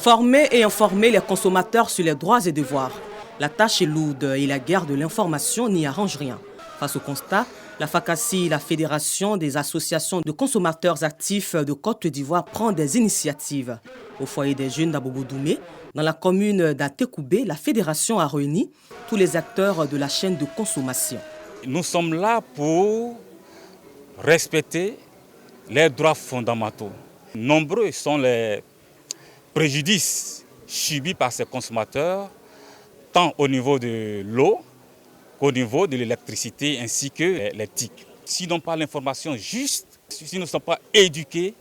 Former et informer les consommateurs sur les droits et devoirs. La tâche est lourde et la guerre de l'information n'y arrange rien. Face au constat, la FACACI, la Fédération des associations de consommateurs actifs de Côte d'Ivoire, prend des initiatives. Au foyer des jeunes d'Abobo-Doumé, dans la commune d'Atekoubé, la fédération a réuni tous les acteurs de la chaîne de consommation. Nous sommes là pour respecter les droits fondamentaux. Nombreux sont les préjudices subis par ces consommateurs, tant au niveau de l'eau qu'au niveau de l'électricité ainsi que les TIC. S'ils n'ont pas l'information juste, s'ils ne sont pas éduqués,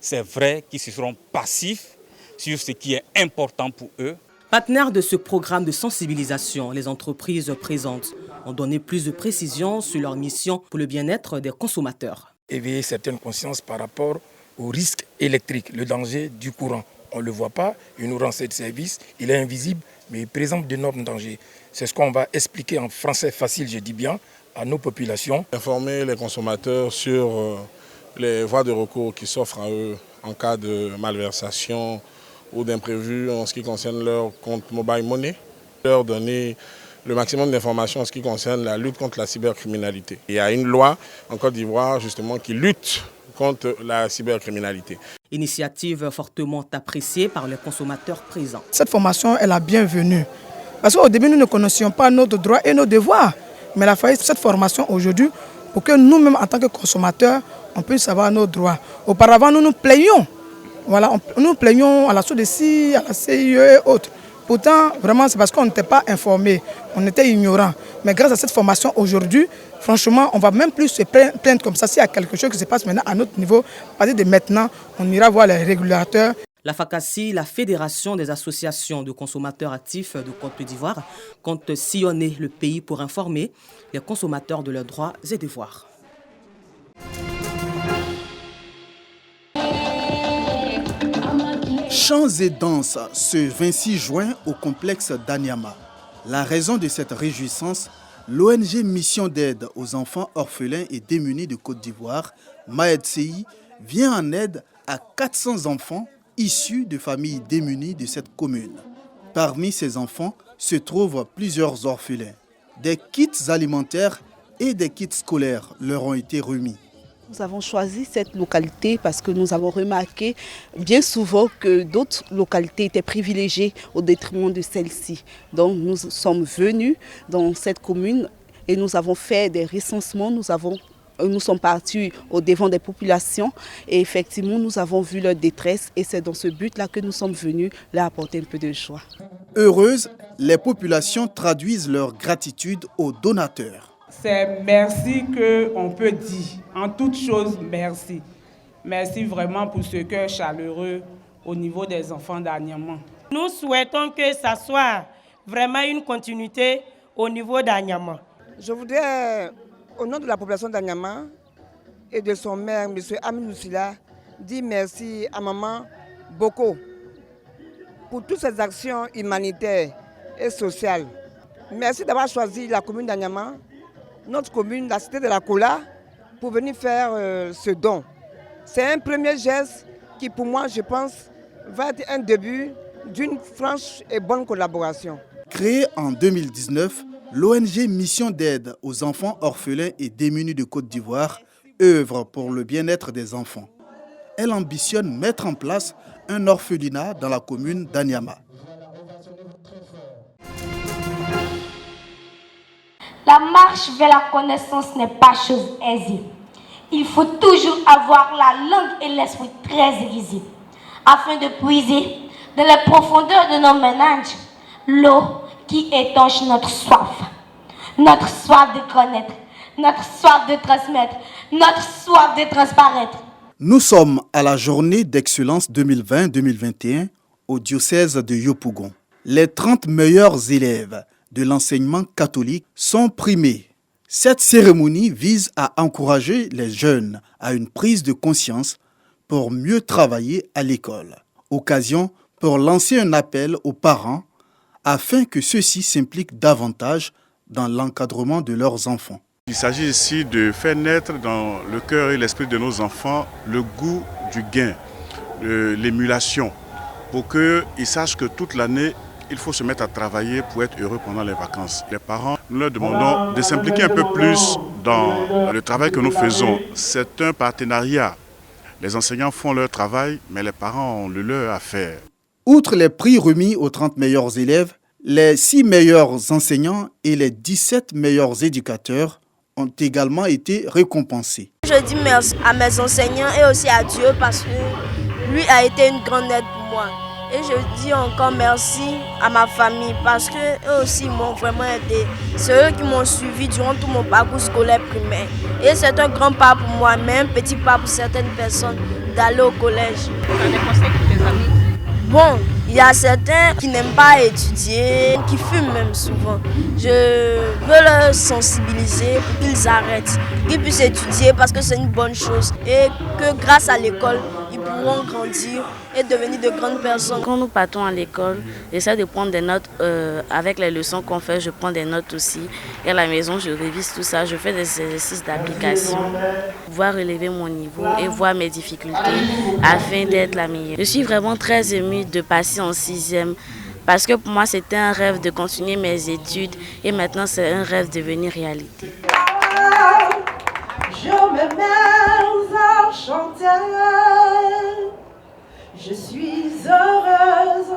c'est vrai qu'ils seront passifs sur ce qui est important pour eux. Partenaires de ce programme de sensibilisation, les entreprises présentes ont donné plus de précisions sur leur mission pour le bien-être des consommateurs. Éveiller certaines consciences par rapport aux risques électriques, le danger du courant. On ne le voit pas, il nous rend ce service, il est invisible, mais il présente d'énormes dangers. C'est ce qu'on va expliquer en français facile, je dis bien, à nos populations. Informer les consommateurs sur les voies de recours qui s'offrent à eux en cas de malversation ou d'imprévu en ce qui concerne leur compte mobile money. Leur donner le maximum d'informations en ce qui concerne la lutte contre la cybercriminalité. Il y a une loi en Côte d'Ivoire justement qui lutte contre la cybercriminalité. Initiative fortement appréciée par les consommateurs présents. Cette formation est la bienvenue. Parce qu'au début, nous ne connaissions pas nos droits et nos devoirs. Mais il a fallu cette formation aujourd'hui pour que nous-mêmes, en tant que consommateurs, on puisse savoir nos droits. Auparavant, nous nous plaignions. Voilà, nous nous plaignions à la SODECI, à la CIE et autres. Pourtant, vraiment, c'est parce qu'on n'était pas informés, on était ignorants. Mais grâce à cette formation aujourd'hui, franchement, on ne va même plus se plaindre comme ça. S'il y a quelque chose qui se passe maintenant à notre niveau, à partir de maintenant, on ira voir les régulateurs. La FACACI, la Fédération des associations de consommateurs actifs de Côte d'Ivoire, compte sillonner le pays pour informer les consommateurs de leurs droits et devoirs. Chants et danses ce 26 juin au complexe d'Anyama. La raison de cette réjouissance, l'ONG Mission d'aide aux enfants orphelins et démunis de Côte d'Ivoire, MAEDCI, vient en aide à 400 enfants issus de familles démunies de cette commune. Parmi ces enfants se trouvent plusieurs orphelins. Des kits alimentaires et des kits scolaires leur ont été remis. Nous avons choisi cette localité parce que nous avons remarqué bien souvent que d'autres localités étaient privilégiées au détriment de celle-ci. Donc nous sommes venus dans cette commune et nous avons fait des recensements, nous sommes partis au devant des populations et effectivement nous avons vu leur détresse et c'est dans ce but-là que nous sommes venus leur apporter un peu de joie. Heureuses, les populations traduisent leur gratitude aux donateurs. C'est merci qu'on peut dire. En toute chose, merci. Merci vraiment pour ce cœur chaleureux au niveau des enfants d'Anyama. Nous souhaitons que ça soit vraiment une continuité au niveau d'Anyama. Je voudrais, au nom de la population d'Anyama et de son maire, M. Amin Oussila, dire merci à maman Boko pour toutes ces actions humanitaires et sociales. Merci d'avoir choisi la commune d'Anyama, notre commune, la cité de la Kola, pour venir faire ce don. C'est un premier geste qui, pour moi, je pense, va être un début d'une franche et bonne collaboration. Créée en 2019, l'ONG Mission d'aide aux enfants orphelins et démunis de Côte d'Ivoire œuvre pour le bien-être des enfants. Elle ambitionne mettre en place un orphelinat dans la commune d'Anyama. La marche vers la connaissance n'est pas chose aisée. Il faut toujours avoir la langue et l'esprit très aiguisés afin de puiser dans les profondeurs de nos ménages l'eau qui étanche notre soif de connaître, notre soif de transmettre, notre soif de transparaître. Nous sommes à la journée d'excellence 2020-2021 au diocèse de Yopougon. Les 30 meilleurs élèves de l'enseignement catholique sont primés. Cette cérémonie vise à encourager les jeunes à une prise de conscience pour mieux travailler à l'école. Occasion pour lancer un appel aux parents afin que ceux-ci s'impliquent davantage dans l'encadrement de leurs enfants. Il s'agit ici de faire naître dans le cœur et l'esprit de nos enfants le goût du gain, l'émulation, pour qu'ils sachent que toute l'année, il faut se mettre à travailler pour être heureux pendant les vacances. Les parents, nous leur demandons de s'impliquer un peu plus dans le travail que nous faisons. C'est un partenariat. Les enseignants font leur travail, mais les parents ont le leur à faire. Outre les prix remis aux 30 meilleurs élèves, les 6 meilleurs enseignants et les 17 meilleurs éducateurs ont également été récompensés. Je dis merci à mes enseignants et aussi à Dieu parce que lui a été une grande aide pour moi. Et je dis encore merci à ma famille parce qu'eux aussi m'ont vraiment aidé. C'est eux qui m'ont suivi durant tout mon parcours scolaire primaire. Et c'est un grand pas pour moi, mais un petit pas pour certaines personnes d'aller au collège. Tu as des conseils pour tes amis? Bon, il y a certains qui n'aiment pas étudier, qui fument même souvent. Je veux leur sensibiliser pour qu'ils arrêtent, qu'ils puissent étudier parce que c'est une bonne chose. Et que grâce à l'école, ils pourront grandir et devenir de grandes personnes. Quand nous partons à l'école, j'essaie de prendre des notes avec les leçons qu'on fait, je prends des notes aussi. Et à la maison, je révise tout ça, je fais des exercices d'application, voir relever mon niveau et voir mes difficultés afin d'être la meilleure. Je suis vraiment très émue de passer en 6e parce que pour moi, c'était un rêve de continuer mes études et maintenant, c'est un rêve de devenir réalité. Je me mets à chanter. Je suis heureuse,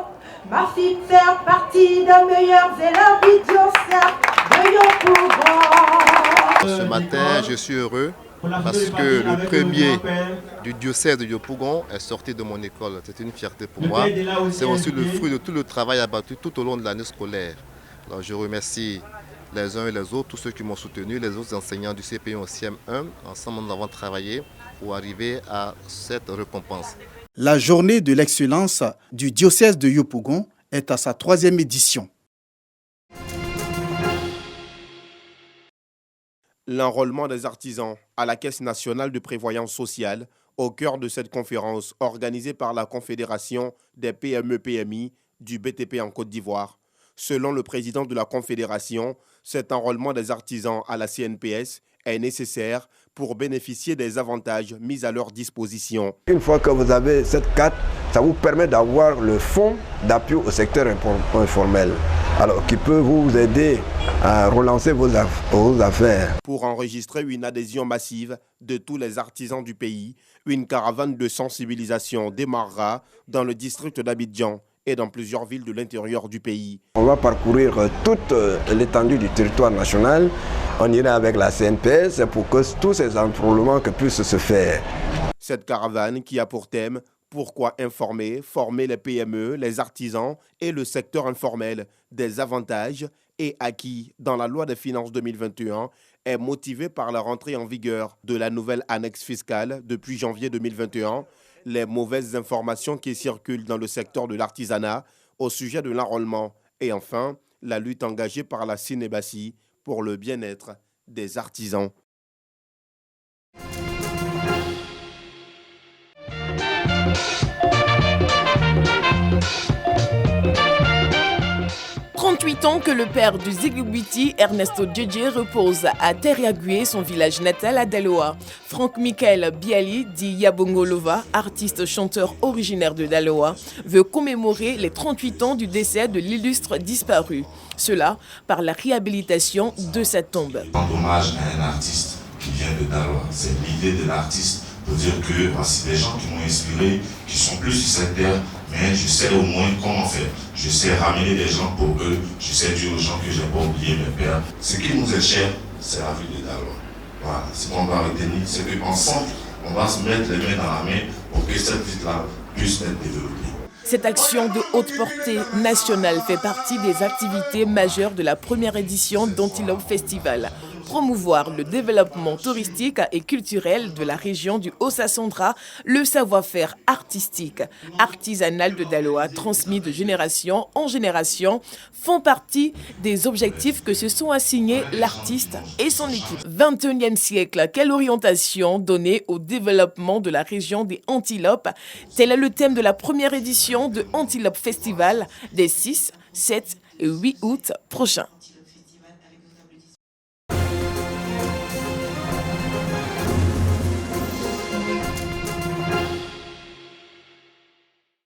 ma fille fait partie des meilleurs élèves du diocèse de Yopougon. Ce matin, je suis heureux parce que le premier du diocèse de Yopougon est sorti de mon école. C'est une fierté pour moi. C'est aussi le fruit de tout le travail abattu tout au long de l'année scolaire. Alors, je remercie les uns et les autres, tous ceux qui m'ont soutenu, les autres enseignants du CPI en CM1. Ensemble, nous avons travaillé pour arriver à cette récompense. La journée de l'excellence du diocèse de Yopougon est à sa 3e édition. L'enrôlement des artisans à la Caisse nationale de prévoyance sociale au cœur de cette conférence organisée par la Confédération des PME-PMI du BTP en Côte d'Ivoire. Selon le président de la Confédération, cet enrôlement des artisans à la CNPS est nécessaire pour bénéficier des avantages mis à leur disposition. Une fois que vous avez cette carte, ça vous permet d'avoir le fonds d'appui au secteur informel, alors qui peut vous aider à relancer vos affaires. Pour enregistrer une adhésion massive de tous les artisans du pays, une caravane de sensibilisation démarrera dans le district d'Abidjan et dans plusieurs villes de l'intérieur du pays. On va parcourir toute l'étendue du territoire national. On ira avec la CNPS pour que tous ces enrôlements puissent se faire. Cette caravane qui a pour thème « Pourquoi informer, former les PME, les artisans et le secteur informel des avantages et acquis dans la loi des finances 2021 » est motivée par la rentrée en vigueur de la nouvelle annexe fiscale depuis janvier 2021, les mauvaises informations qui circulent dans le secteur de l'artisanat au sujet de l'enrôlement et enfin la lutte engagée par la Cinébassi pour le bien-être des artisans. Ans que le père du Zigubiti, Ernesto Djedje, repose à Teriagué, son village natal à Daloa. Franck Michael Biali, dit Yabongolova, artiste chanteur originaire de Daloa, veut commémorer les 38 ans du décès de l'illustre disparu. Cela par la réhabilitation de sa tombe. Rendre hommage à un artiste qui vient de Daloa. C'est l'idée de l'artiste pour dire que voici des gens qui m'ont inspiré, qui sont plus sur cette terre, mais je sais au moins comment faire. Je sais ramener des gens pour eux, je sais dire aux gens que je n'ai pas oublié mes pères. Ce qui nous est cher, c'est la vie de Daloa. Voilà, ce qu'on va retenir, c'est qu'ensemble, on va se mettre les mains dans la main pour que cette vie-là puisse être développée. Cette action de haute portée nationale fait partie des activités majeures de la première édition d'Antilope Festival. Promouvoir le développement touristique et culturel de la région du Haut-Sassandra, le savoir-faire artistique, artisanal de Daloa, transmis de génération en génération, font partie des objectifs que se sont assignés l'artiste et son équipe. 21e siècle, quelle orientation donner au développement de la région des Antilopes? Tel est le thème de la première édition de Antilope Festival des 6, 7 et 8 août prochains.